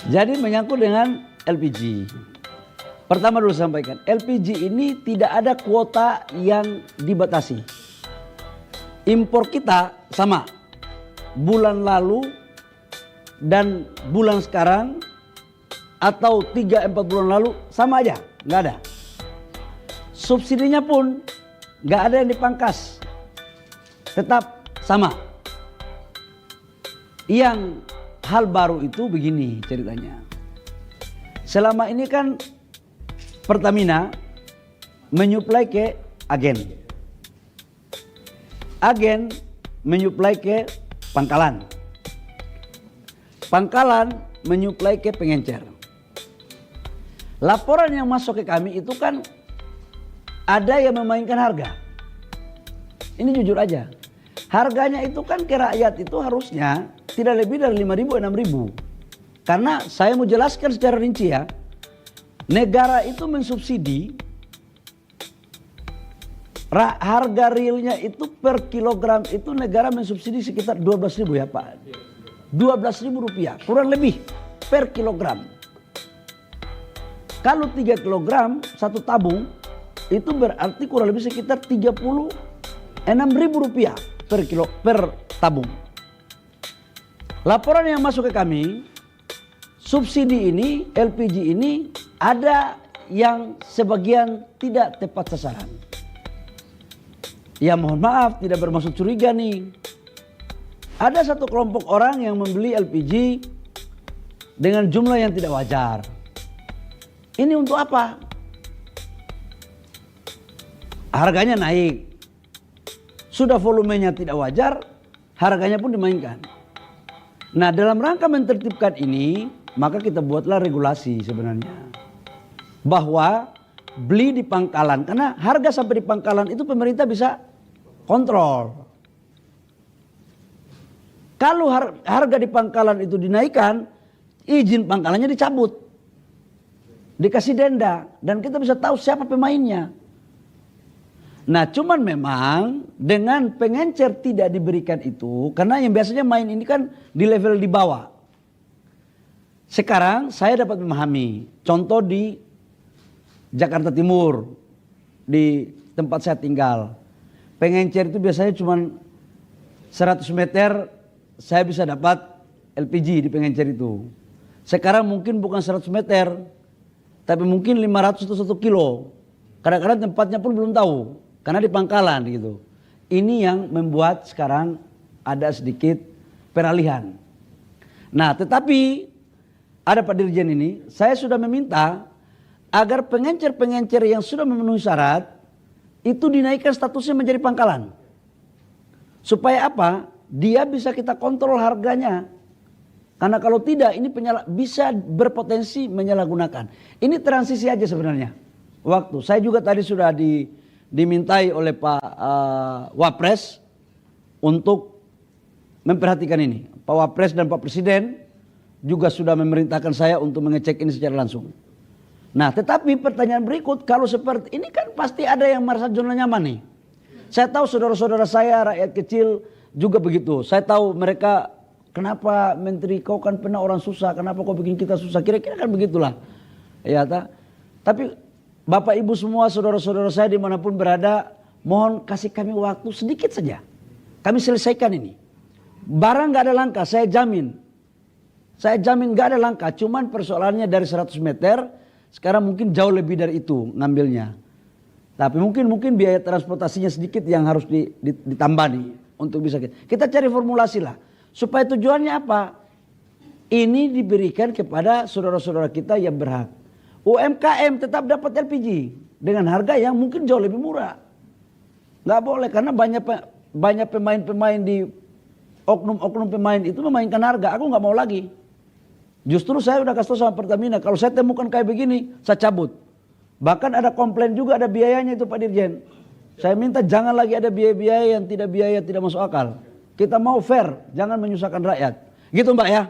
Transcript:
Jadi menyangkut dengan LPG. Pertama dulu sampaikan, LPG ini tidak ada kuota yang dibatasi. Impor kita sama. Bulan lalu dan bulan sekarang atau 3-4 bulan lalu sama aja, nggak ada. Subsidinya pun nggak ada yang dipangkas, tetap sama. Yang hal baru itu begini ceritanya. Selama ini kan Pertamina menyuplai ke agen. Agen menyuplai ke pangkalan. Pangkalan menyuplai ke pengencer. Laporan yang masuk ke kami itu kan ada yang memainkan harga. Ini jujur aja. Harganya itu kan ke rakyat itu harusnya tidak lebih dari 5.000, 6.000. Karena saya mau jelaskan secara rinci ya. Negara itu mensubsidi harga realnya itu per kilogram itu negara mensubsidi sekitar 12.000 ya Pak. 12.000 rupiah kurang lebih per kilogram. Kalau 3 kilogram satu tabung itu berarti kurang lebih sekitar 36.000 rupiah per tabung. Laporan yang masuk ke kami, subsidi ini, LPG ini ada yang sebagian tidak tepat sasaran. Ya mohon maaf tidak bermaksud curiga nih. Ada satu kelompok orang yang membeli LPG dengan jumlah yang tidak wajar. Ini untuk apa? Harganya naik. Sudah volumenya tidak wajar, harganya pun dimainkan. Nah dalam rangka mentertibkan ini, maka kita buatlah regulasi sebenarnya. Bahwa beli di pangkalan, karena harga sampai di pangkalan itu pemerintah bisa kontrol. Kalau harga di pangkalan itu dinaikkan, izin pangkalannya dicabut. Dikasih denda, dan kita bisa tahu siapa pemainnya. Nah cuman memang dengan pengencer tidak diberikan itu, karena yang biasanya main ini kan di level di bawah. Sekarang saya dapat memahami, contoh di Jakarta Timur, di tempat saya tinggal. Pengencer itu biasanya cuma 100 meter saya bisa dapat LPG di pengencer itu. Sekarang mungkin bukan 100 meter, tapi mungkin 500 atau 1 kilo. Kadang-kadang tempatnya pun belum tahu, karena di pangkalan gitu. Ini yang membuat sekarang ada sedikit peralihan. Nah tetapi ada Pak Dirjen ini, saya sudah meminta agar pengencer-pengencer yang sudah memenuhi syarat itu dinaikkan statusnya menjadi pangkalan. Supaya apa? Dia bisa kita kontrol harganya. Karena kalau tidak ini bisa berpotensi menyalahgunakan. Ini transisi aja sebenarnya. Waktu saya juga tadi sudah dimintai oleh Pak Wapres untuk memperhatikan ini. Pak Wapres dan Pak Presiden juga sudah memerintahkan saya untuk mengecek ini secara langsung. Nah tetapi pertanyaan berikut, kalau seperti ini kan pasti ada yang merasa zona nyaman nih. Saya tahu saudara-saudara saya rakyat kecil juga begitu. Saya tahu mereka, kenapa Menteri kau kan pernah orang susah, kenapa kau bikin kita susah, kira-kira kan begitulah. Ya, tapi Bapak Ibu semua saudara-saudara saya dimanapun berada, mohon kasih kami waktu sedikit saja. Kami selesaikan ini. Barang gak ada langka, saya jamin. Saya jamin gak ada langka, cuman persoalannya dari 100 meter, sekarang mungkin jauh lebih dari itu ngambilnya. Tapi mungkin biaya transportasinya sedikit yang harus ditambah nih untuk bisa kita cari formulasi lah. Supaya tujuannya apa? Ini diberikan kepada saudara-saudara kita yang berhak. UMKM tetap dapat LPG dengan harga yang mungkin jauh lebih murah. Nggak boleh karena banyak pemain-pemain di oknum-oknum pemain itu memainkan harga. Aku nggak mau lagi. Justru saya udah kasih tahu sama Pertamina, kalau saya temukan kayak begini, saya cabut. Bahkan ada komplain juga, ada biayanya itu Pak Dirjen. Saya minta jangan lagi ada biaya-biaya yang tidak masuk akal. Kita mau fair, jangan menyusahkan rakyat. Gitu Mbak ya.